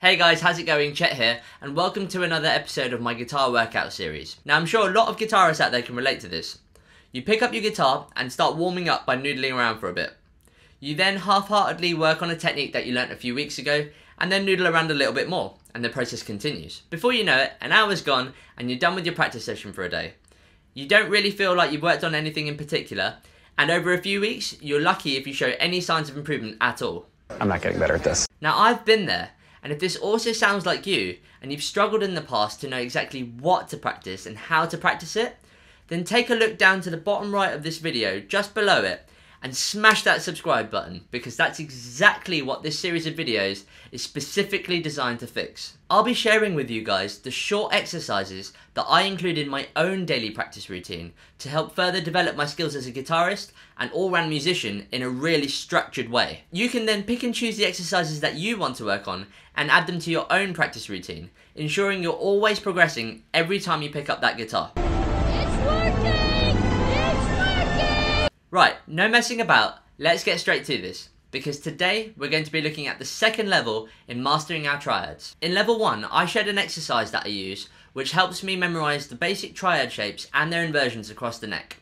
Hey guys, how's it going? Chet here, and welcome to another episode of my guitar workout series. Now I'm sure a lot of guitarists out there can relate to this. You pick up your guitar and start warming up by noodling around for a bit. You then half-heartedly work on a technique that you learnt a few weeks ago, and then noodle around a little bit more, and the process continues. Before you know it, an hour's gone, and you're done with your practice session for a day. You don't really feel like you've worked on anything in particular, and over a few weeks, you're lucky if you show any signs of improvement at all. I'm not getting better at this. Now I've been there. And if this also sounds like you, and you've struggled in the past to know exactly what to practice and how to practice it, then take a look down to the bottom right of this video, just below it, and smash that subscribe button, because that's exactly what this series of videos is specifically designed to fix. I'll be sharing with you guys the short exercises that I include in my own daily practice routine to help further develop my skills as a guitarist and all-round musician in a really structured way. You can then pick and choose the exercises that you want to work on and add them to your own practice routine, ensuring you're always progressing every time you pick up that guitar. It's working! It's working! Right, no messing about, let's get straight to this, because today we're going to be looking at the second level in mastering our triads. In level 1, I shared an exercise that I use, which helps me memorise the basic triad shapes and their inversions across the neck.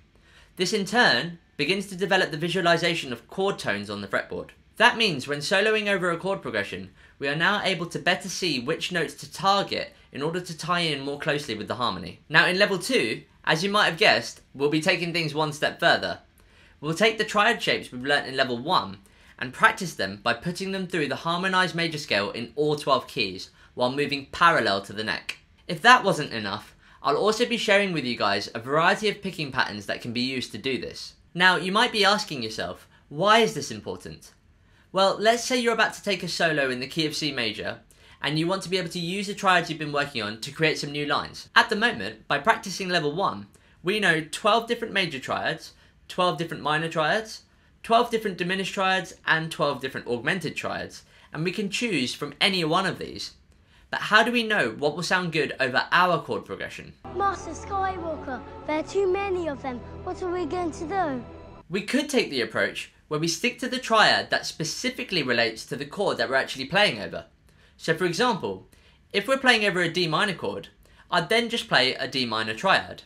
This in turn begins to develop the visualisation of chord tones on the fretboard. That means when soloing over a chord progression, we are now able to better see which notes to target in order to tie in more closely with the harmony. Now in level 2, as you might have guessed, we'll be taking things one step further. We'll take the triad shapes we've learnt in level 1 and practice them by putting them through the harmonised major scale in all 12 keys while moving parallel to the neck. If that wasn't enough, I'll also be sharing with you guys a variety of picking patterns that can be used to do this. Now you might be asking yourself, why is this important? Well, let's say you're about to take a solo in the key of C major, and you want to be able to use the triads you've been working on to create some new lines. At the moment, by practicing level 1, we know 12 different major triads, 12 different minor triads, 12 different diminished triads, and 12 different augmented triads, and we can choose from any one of these. But how do we know what will sound good over our chord progression? Master Skywalker, there are too many of them. What are we going to do? We could take the approach where we stick to the triad that specifically relates to the chord that we're actually playing over. So for example, if we're playing over a D minor chord, I'd then just play a D minor triad.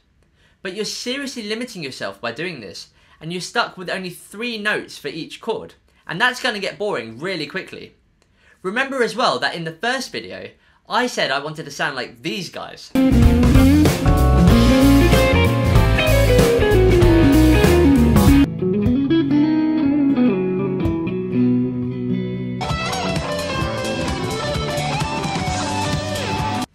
But you're seriously limiting yourself by doing this, and you're stuck with only 3 notes for each chord, and that's going to get boring really quickly. Remember as well that in the first video, I said I wanted to sound like these guys.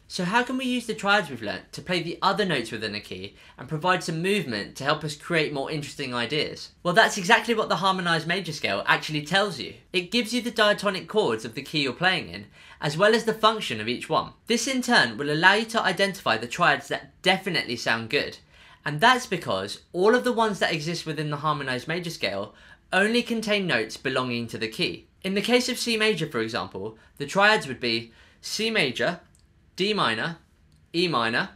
So how can we use the triads we've learnt to play the other notes within a key and provide some movement to help us create more interesting ideas? Well, that's exactly what the harmonised major scale actually tells you. It gives you the diatonic chords of the key you're playing in, as well as the function of each one. This in turn will allow you to identify the triads that definitely sound good. And that's because all of the ones that exist within the harmonised major scale only contain notes belonging to the key. In the case of C major, for example, the triads would be C major, D minor, E minor,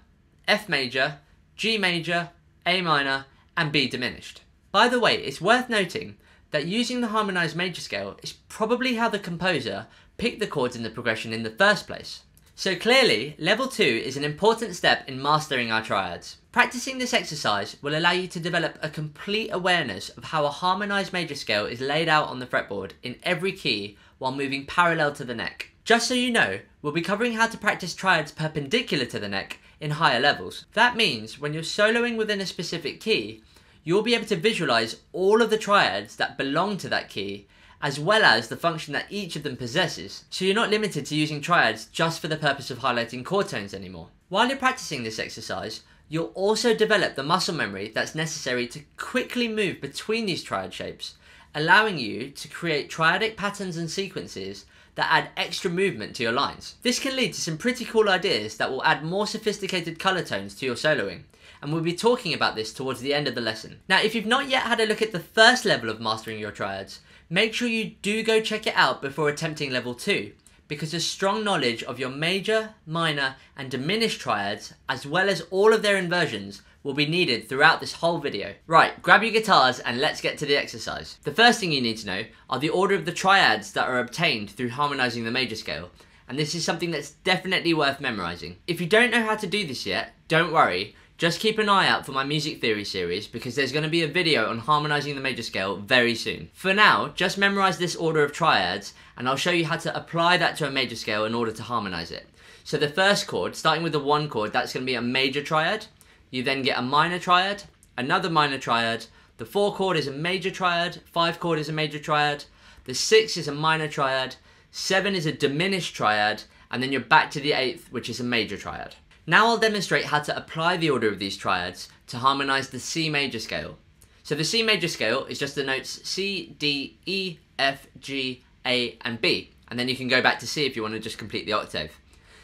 F major, G major, A minor, and B diminished. By the way, it's worth noting that using the harmonised major scale is probably how the composer picked the chords in the progression in the first place. So clearly, level 2 is an important step in mastering our triads. Practicing this exercise will allow you to develop a complete awareness of how a harmonised major scale is laid out on the fretboard in every key while moving parallel to the neck. Just so you know, we'll be covering how to practice triads perpendicular to the neck in higher levels. That means when you're soloing within a specific key, you'll be able to visualise all of the triads that belong to that key, as well as the function that each of them possesses. So you're not limited to using triads just for the purpose of highlighting chord tones anymore. While you're practicing this exercise, you'll also develop the muscle memory that's necessary to quickly move between these triad shapes, allowing you to create triadic patterns and sequences that add extra movement to your lines. This can lead to some pretty cool ideas that will add more sophisticated colour tones to your soloing, and we'll be talking about this towards the end of the lesson. Now, if you've not yet had a look at the first level of mastering your triads, make sure you do go check it out before attempting level 2, because a strong knowledge of your major, minor, and diminished triads, as well as all of their inversions, will be needed throughout this whole video. Right, grab your guitars and let's get to the exercise. The first thing you need to know are the order of the triads that are obtained through harmonising the major scale, and this is something that's definitely worth memorising. If you don't know how to do this yet, don't worry, just keep an eye out for my music theory series because there's going to be a video on harmonising the major scale very soon. For now, just memorise this order of triads and I'll show you how to apply that to a major scale in order to harmonise it. So the first chord, starting with the 1 chord, that's going to be a major triad. You then get a minor triad, another minor triad, the 4 chord is a major triad, 5 chord is a major triad, the 6 is a minor triad, 7 is a diminished triad, and then you're back to the 8th, which is a major triad. Now I'll demonstrate how to apply the order of these triads to harmonise the C major scale. So the C major scale is just the notes C, D, E, F, G, A and B, and then you can go back to C if you want to just complete the octave.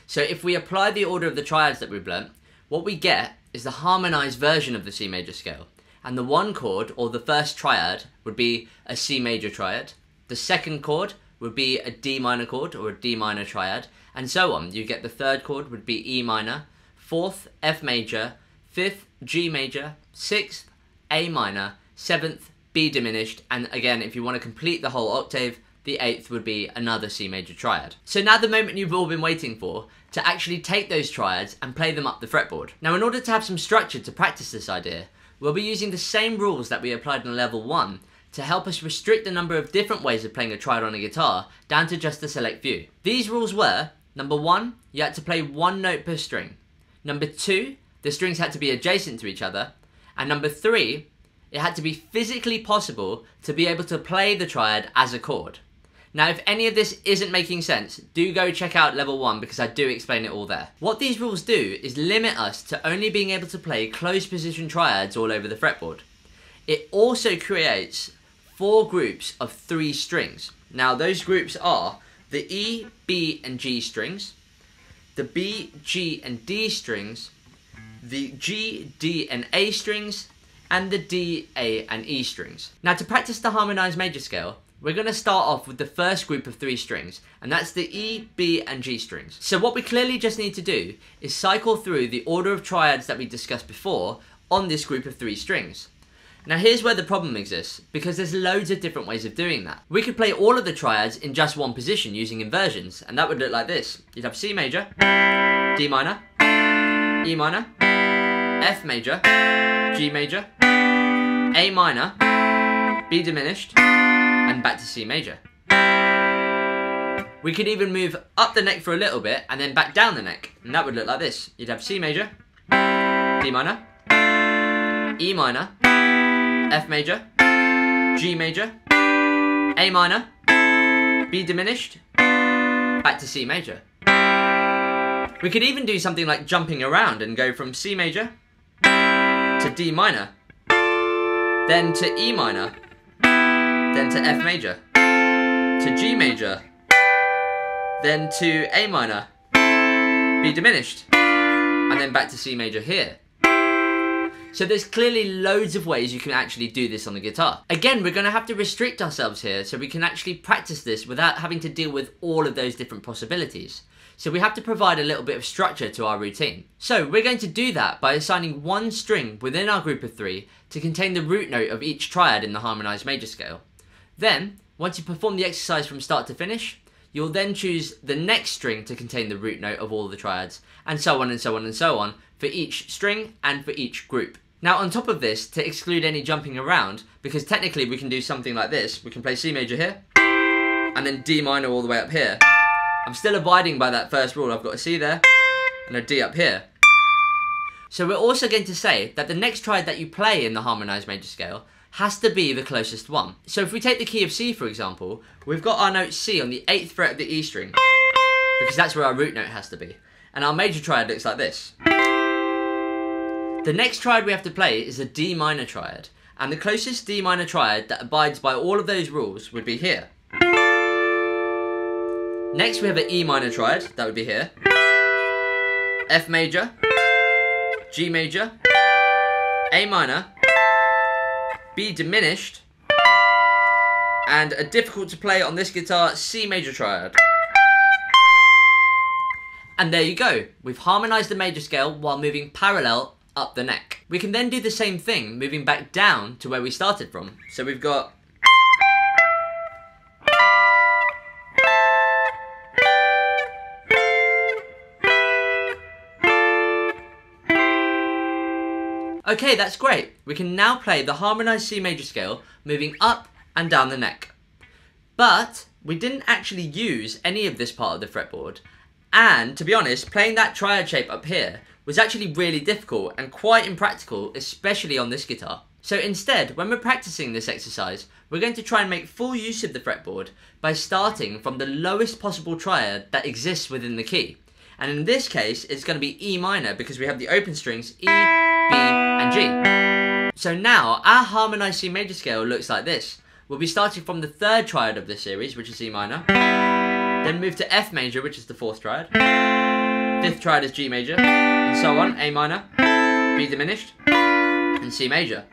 So if we apply the order of the triads that we've learnt, what we get is the harmonised version of the C major scale. And the 1 chord, or the first triad, would be a C major triad. The 2nd chord would be a D minor chord, or a D minor triad, and so on. You get the 3rd chord would be E minor, 4th, F major, 5th, G major, 6th, A minor, 7th, B diminished, and again, if you want to complete the whole octave, the 8th would be another C major triad. So now the moment you've all been waiting for, to actually take those triads and play them up the fretboard. Now in order to have some structure to practice this idea, we'll be using the same rules that we applied in level 1 to help us restrict the number of different ways of playing a triad on a guitar down to just a select few. These rules were, number 1, you had to play 1 note per string. Number 2, the strings had to be adjacent to each other. And number 3, it had to be physically possible to be able to play the triad as a chord. Now if any of this isn't making sense, do go check out level 1 because I do explain it all there. What these rules do is limit us to only being able to play closed position triads all over the fretboard. It also creates 4 groups of 3 strings. Now those groups are the E, B and G strings, the B, G and D strings, the G, D and A strings, and the D, A and E strings. Now to practice the harmonised major scale, we're going to start off with the first group of 3 strings, and that's the E, B and G strings. So what we clearly just need to do is cycle through the order of triads that we discussed before on this group of 3 strings. Now here's where the problem exists, because there's loads of different ways of doing that. We could play all of the triads in just one position using inversions, and that would look like this. You'd have C major, D minor, E minor, F major, G major, A minor, B diminished, and back to C major. We could even move up the neck for a little bit and then back down the neck, and that would look like this. You'd have C major, D minor, E minor, F major, G major, A minor, B diminished, back to C major. We could even do something like jumping around and go from C major to D minor, then to E minor, then to F major, to G major, then to A minor, B diminished, and then back to C major here. So there's clearly loads of ways you can actually do this on the guitar. Again, we're going to have to restrict ourselves here so we can actually practice this without having to deal with all of those different possibilities. So we have to provide a little bit of structure to our routine. So we're going to do that by assigning 1 string within our group of 3 to contain the root note of each triad in the harmonised major scale. Then, once you perform the exercise from start to finish, you'll then choose the next string to contain the root note of all the triads, and so on and so on and so on for each string and for each group. Now on top of this, to exclude any jumping around, because technically we can do something like this, we can play C major here, and then D minor all the way up here. I'm still abiding by that first rule, I've got a C there, and a D up here. So we're also going to say that the next triad that you play in the harmonised major scale has to be the closest one. So if we take the key of C for example, we've got our note C on the 8th fret of the E string, because that's where our root note has to be. And our major triad looks like this. The next triad we have to play is a D minor triad, and the closest D minor triad that abides by all of those rules would be here. Next we have an E minor triad, that would be here. F major, G major, A minor, B diminished, and a difficult to play on this guitar C major triad. And there you go, we've harmonised the major scale while moving parallel up the neck. We can then do the same thing moving back down to where we started from. So we've got Okay, that's great. We can now play the harmonised C major scale, moving up and down the neck. But we didn't actually use any of this part of the fretboard. And to be honest, playing that triad shape up here was actually really difficult and quite impractical, especially on this guitar. So instead, when we're practicing this exercise, we're going to try and make full use of the fretboard by starting from the lowest possible triad that exists within the key. And in this case, it's going to be E minor because we have the open strings E, B and G. So now, our harmonised C major scale looks like this. We'll be starting from the third triad of this series, which is E minor. Then move to F major, which is the fourth triad. Fifth triad is G major, and so on, A minor, B diminished, and C major.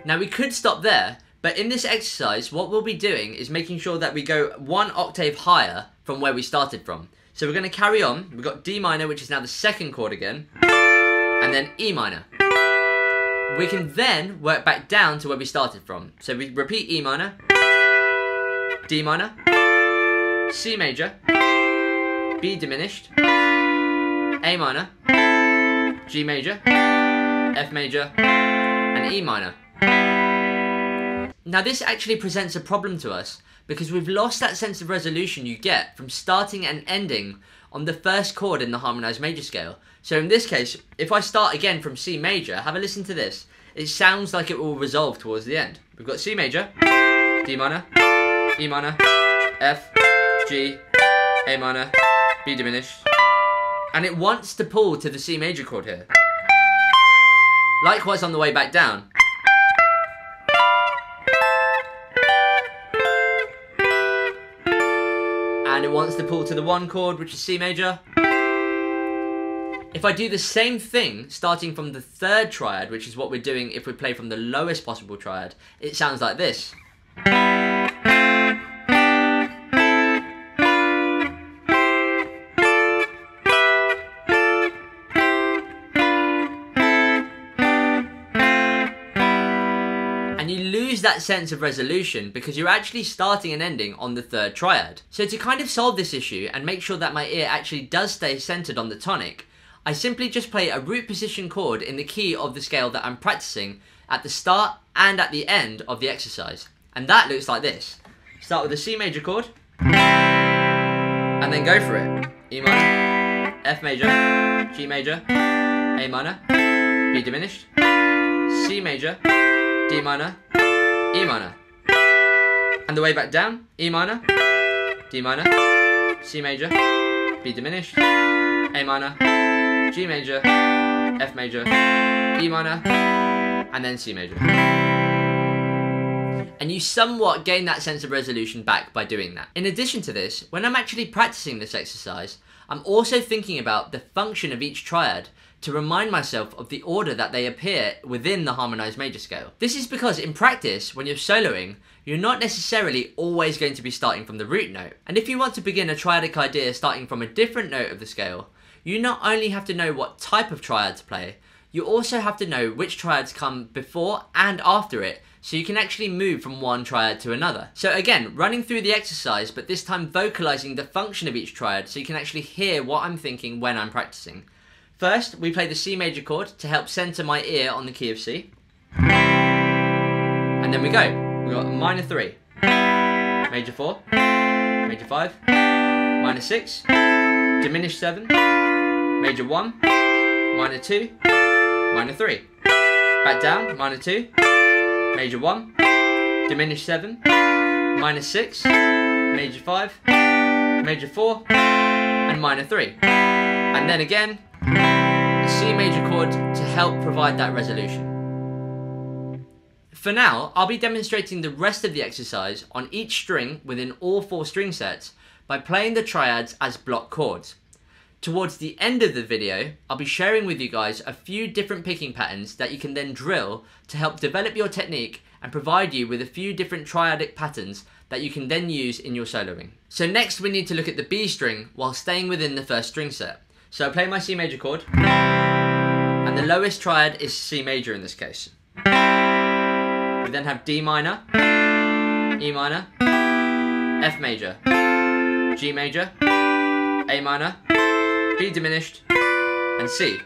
Now we could stop there, but in this exercise, what we'll be doing is making sure that we go one octave higher from where we started from. So we're going to carry on. We've got D minor, which is now the second chord again, and then E minor. We can then work back down to where we started from. So we repeat E minor, D minor, C major, B diminished, A minor, G major, F major, and E minor. Now this actually presents a problem to us because we've lost that sense of resolution you get from starting and ending on the first chord in the harmonised major scale. So in this case, if I start again from C major, have a listen to this. It sounds like it will resolve towards the end. We've got C major, D minor, E minor, F, G, A minor, B diminished, and it wants to pull to the C major chord here. Likewise on the way back down. And it wants to pull to the one chord, which is C major. If I do the same thing, starting from the third triad, which is what we're doing if we play from the lowest possible triad, it sounds like this. And you lose that sense of resolution because you're actually starting and ending on the third triad. So to kind of solve this issue and make sure that my ear actually does stay centered on the tonic, I simply just play a root position chord in the key of the scale that I'm practicing at the start and at the end of the exercise. And that looks like this. Start with a C major chord, and then go for it. E minor, F major, G major, A minor, B diminished, C major, D minor, E minor. And the way back down, E minor, D minor, C major, B diminished, A minor, G major, F major, E minor, and then C major. And you somewhat gain that sense of resolution back by doing that. In addition to this, when I'm actually practicing this exercise, I'm also thinking about the function of each triad to remind myself of the order that they appear within the harmonised major scale. This is because in practice, when you're soloing, you're not necessarily always going to be starting from the root note. And if you want to begin a triadic idea starting from a different note of the scale, you not only have to know what type of triad to play, you also have to know which triads come before and after it, so you can actually move from one triad to another. So again, running through the exercise, but this time vocalising the function of each triad so you can actually hear what I'm thinking when I'm practicing. First, we play the C major chord to help centre my ear on the key of C. And then we go. We've got minor 3, major 4, major 5, minor 6, diminished 7, major 1, minor 2, minor 3. Back down, minor 2, major 1, diminished 7, minor 6, major 5, major 4, and minor 3. And then again, a C major chord to help provide that resolution. For now, I'll be demonstrating the rest of the exercise on each string within all 4 string sets by playing the triads as block chords. Towards the end of the video, I'll be sharing with you guys a few different picking patterns that you can then drill to help develop your technique and provide you with a few different triadic patterns that you can then use in your soloing. So next we need to look at the B string while staying within the first string set. So I play my C major chord, and the lowest triad is C major in this case. We then have D minor, E minor, F major, G major, A minor, B diminished, and C.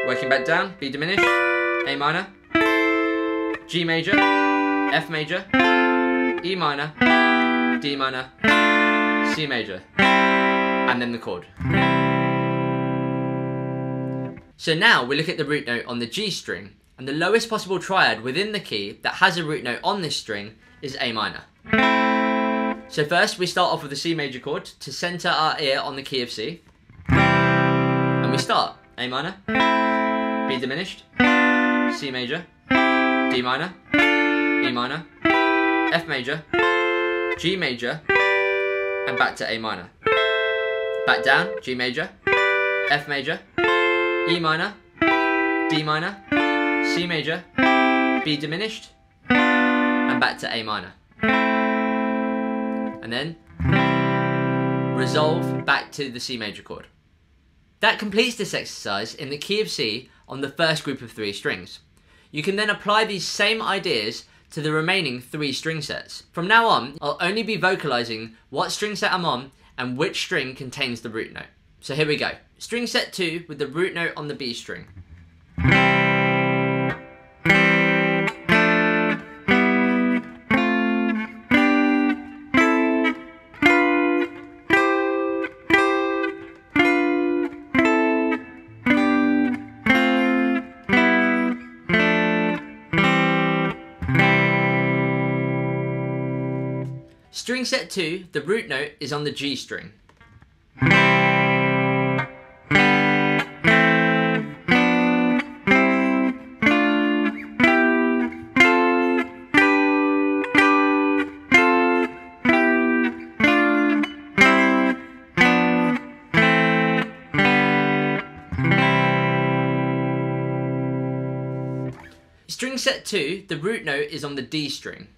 Working back down, B diminished, A minor, G major, F major, E minor, D minor, C major, and then the chord. So now we look at the root note on the G string, and the lowest possible triad within the key that has a root note on this string is A minor. So first we start off with the C major chord to centre our ear on the key of C. And we start A minor, B diminished, C major, D minor, E minor, F major, G major, and back to A minor. Back down, G major, F major, E minor, D minor, C major, B diminished, and back to A minor. And then resolve back to the C major chord. That completes this exercise in the key of C on the first group of 3 strings. You can then apply these same ideas to the remaining 3 string sets. From now on, I'll only be vocalizing what string set I'm on and which string contains the root note. So here we go. String set 2 with the root note on the B string. String set 2, the root note is on the G string. String set 2, the root note is on the D string.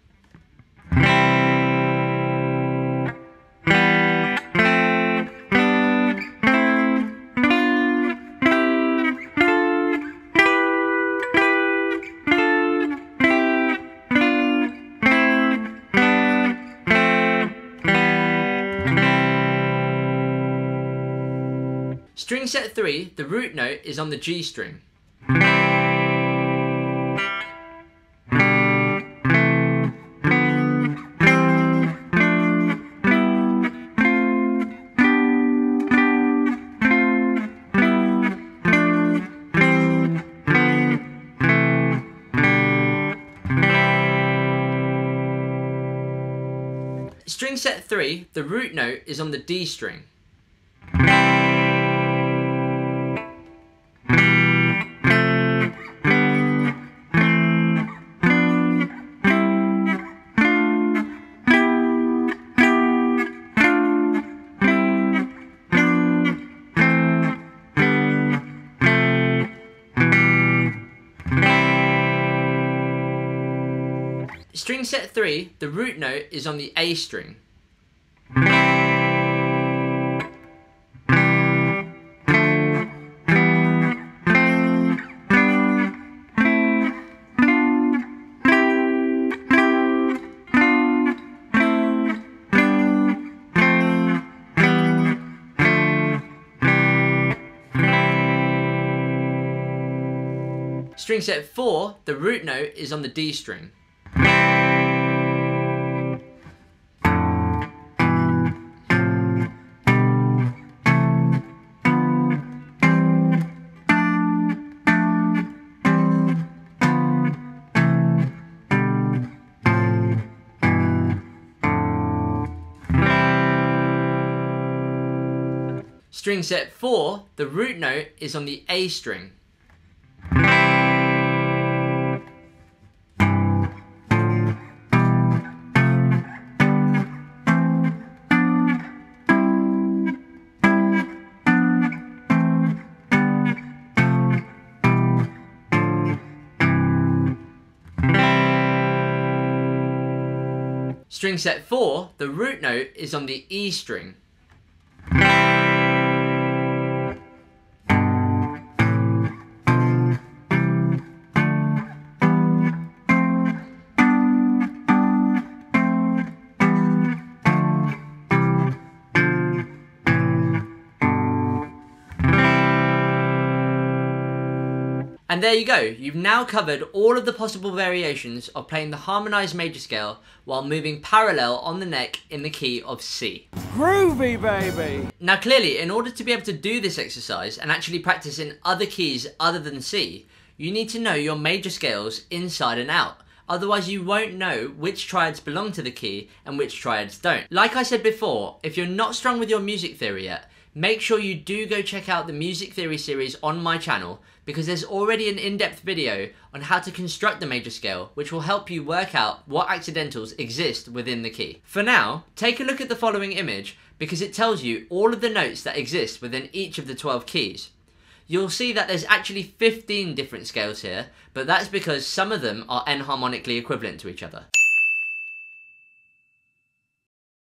String set 3, the root note is on the G string. String set 3, the root note is on the D string. String set 3, the root note is on the A string. String set 4, the root note is on the D string. String set 4, the root note is on the A string. String set 4, the root note is on the E string. And there you go, you've now covered all of the possible variations of playing the harmonised major scale while moving parallel on the neck in the key of C. Groovy, baby! Now clearly, in order to be able to do this exercise and actually practice in other keys other than C, you need to know your major scales inside and out. Otherwise you won't know which triads belong to the key and which triads don't. Like I said before, if you're not strong with your music theory yet, make sure you do go check out the music theory series on my channel, because there's already an in-depth video on how to construct the major scale, which will help you work out what accidentals exist within the key. For now, take a look at the following image, because it tells you all of the notes that exist within each of the 12 keys. You'll see that there's actually 15 different scales here, but that's because some of them are enharmonically equivalent to each other.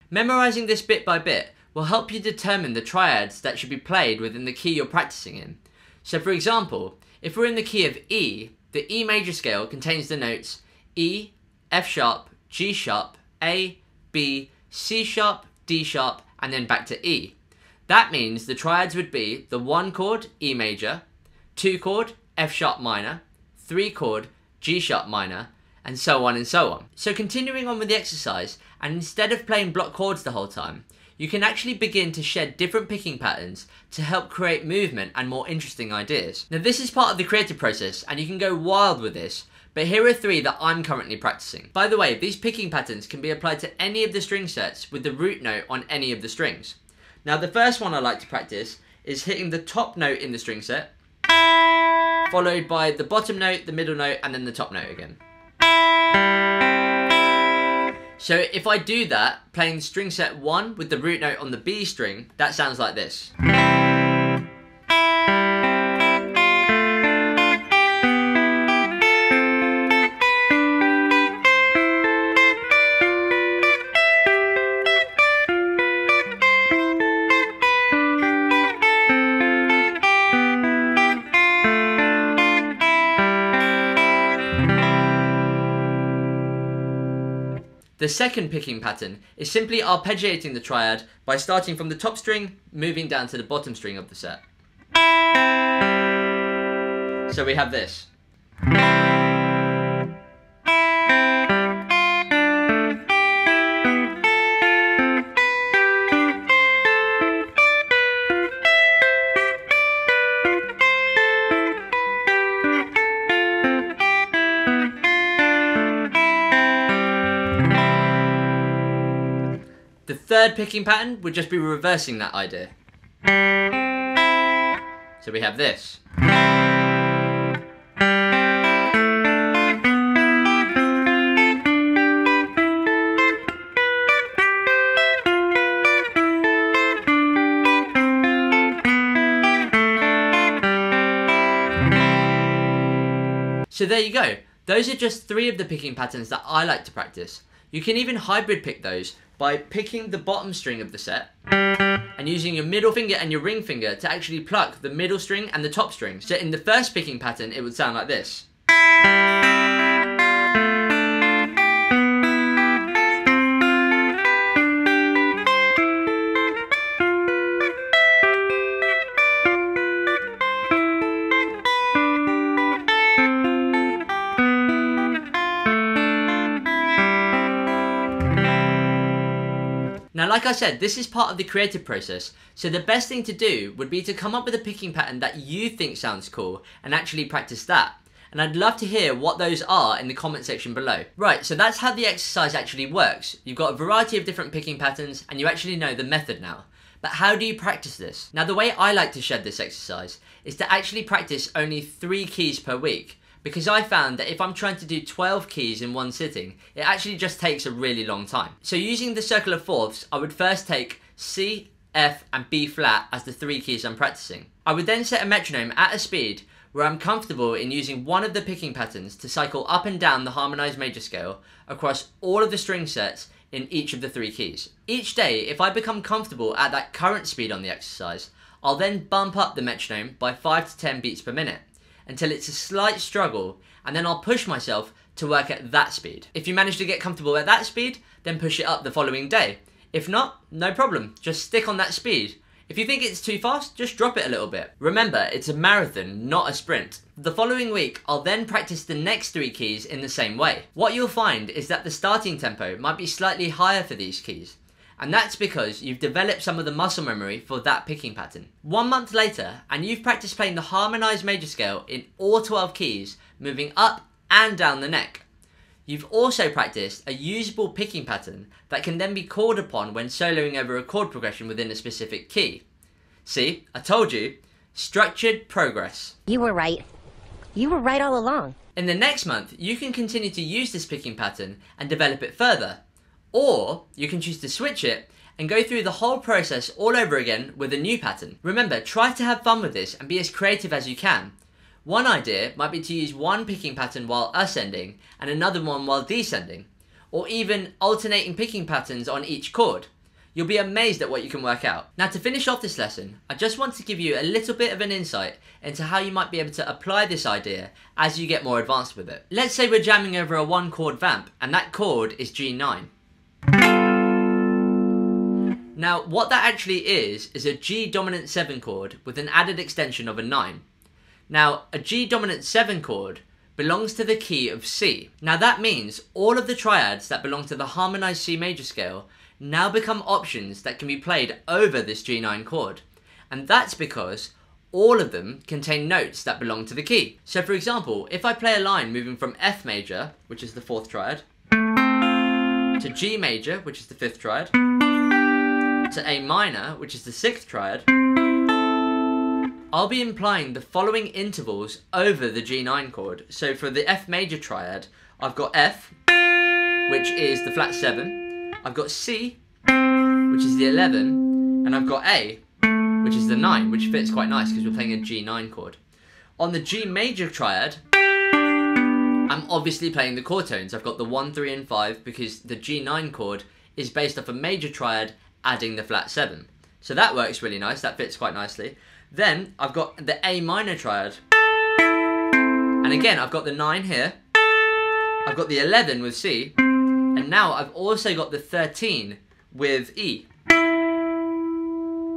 Memorizing this bit by bit will help you determine the triads that should be played within the key you're practicing in. So for example, if we're in the key of E, the E major scale contains the notes E, F sharp, G sharp, A, B, C sharp, D sharp, and then back to E. That means the triads would be the 1 chord, E major, 2 chord, F sharp minor, 3 chord, G sharp minor, and so on and so on. So continuing on with the exercise, and instead of playing block chords the whole time, you can actually begin to shed different picking patterns to help create movement and more interesting ideas. Now this is part of the creative process, and you can go wild with this, but here are 3 that I'm currently practicing. By the way, these picking patterns can be applied to any of the string sets with the root note on any of the strings. Now the first one I like to practice is hitting the top note in the string set, followed by the bottom note, the middle note, and then the top note again. So if I do that, playing string set 1 with the root note on the B string, that sounds like this. The second picking pattern is simply arpeggiating the triad by starting from the top string, moving down to the bottom string of the set. So we have this. The third picking pattern would just be reversing that idea. So we have this. So there you go. Those are just 3 of the picking patterns that I like to practice. You can even hybrid pick those by picking the bottom string of the set and using your middle finger and your ring finger to actually pluck the middle string and the top string. So in the first picking pattern, it would sound like this. Now, like I said, this is part of the creative process, so the best thing to do would be to come up with a picking pattern that you think sounds cool and actually practice that. And I'd love to hear what those are in the comment section below. Right, so that's how the exercise actually works. You've got a variety of different picking patterns and you actually know the method now. But how do you practice this? Now, the way I like to shed this exercise is to actually practice only 3 keys per week, because I found that if I'm trying to do 12 keys in one sitting, it actually just takes a really long time. So using the circle of fourths, I would first take C, F, and B flat as the 3 keys I'm practicing. I would then set a metronome at a speed where I'm comfortable in using one of the picking patterns to cycle up and down the harmonised major scale across all of the string sets in each of the 3 keys. Each day, if I become comfortable at that current speed on the exercise, I'll then bump up the metronome by 5 to 10 beats per minute, until it's a slight struggle, and then I'll push myself to work at that speed. If you manage to get comfortable at that speed, then push it up the following day. If not, no problem, just stick on that speed If you think it's too fast, just drop it a little bit. Remember, it's a marathon, not a sprint. The following week, I'll then practice the next 3 keys in the same way. What you'll find is that the starting tempo might be slightly higher for these keys, and that's because you've developed some of the muscle memory for that picking pattern. 1 month later, and you've practiced playing the harmonised major scale in all 12 keys, moving up and down the neck. You've also practiced a usable picking pattern that can then be called upon when soloing over a chord progression within a specific key. See, I told you, structured progress. You were right. You were right all along. In the next month, you can continue to use this picking pattern and develop it further. Or you can choose to switch it and go through the whole process all over again with a new pattern. Remember, try to have fun with this and be as creative as you can. One idea might be to use one picking pattern while ascending and another one while descending, or even alternating picking patterns on each chord. You'll be amazed at what you can work out. Now, to finish off this lesson, I just want to give you a little bit of an insight into how you might be able to apply this idea as you get more advanced with it. Let's say we're jamming over a 1 chord vamp and that chord is G9. Now, what that actually is a G dominant 7 chord with an added extension of a 9. Now, a G dominant 7 chord belongs to the key of C. Now that means all of the triads that belong to the harmonised C major scale now become options that can be played over this G9 chord. And that's because all of them contain notes that belong to the key. So for example, if I play a line moving from F major, which is the 4th triad, to G major, which is the 5th triad, to A minor, which is the 6th triad, I'll be implying the following intervals over the G9 chord. So for the F major triad, I've got F, which is the flat 7, I've got C, which is the 11, and I've got A, which is the 9, which fits quite nice because we're playing a G9 chord. On the G major triad, I'm obviously playing the chord tones. I've got the 1, 3, and 5 because the G9 chord is based off a major triad adding the flat 7. So that works really nice, that fits quite nicely. Then I've got the A minor triad, and again I've got the 9 here, I've got the 11 with C, and now I've also got the 13 with E.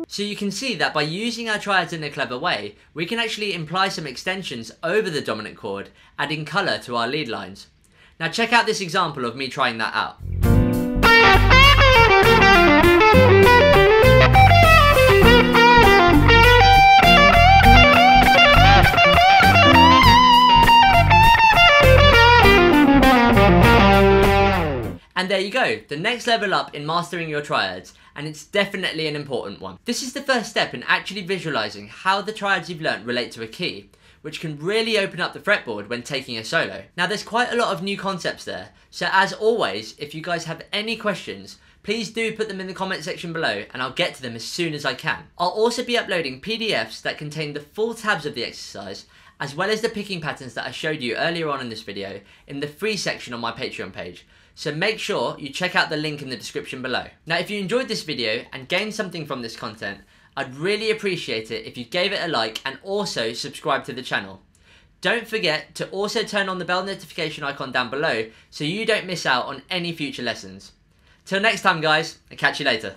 So you can see that by using our triads in a clever way, we can actually imply some extensions over the dominant chord, adding colour to our lead lines. Now check out this example of me trying that out. And there you go, the next level up in mastering your triads, and it's definitely an important one. This is the first step in actually visualising how the triads you've learnt relate to a key, which can really open up the fretboard when taking a solo. Now there's quite a lot of new concepts there, so as always, if you guys have any questions, please do put them in the comment section below and I'll get to them as soon as I can. I'll also be uploading PDFs that contain the full tabs of the exercise, as well as the picking patterns that I showed you earlier on in this video in the free section on my Patreon page. So make sure you check out the link in the description below. Now if you enjoyed this video and gained something from this content, I'd really appreciate it if you gave it a like and also subscribe to the channel. Don't forget to also turn on the bell notification icon down below so you don't miss out on any future lessons. Till next time guys, I'll catch you later.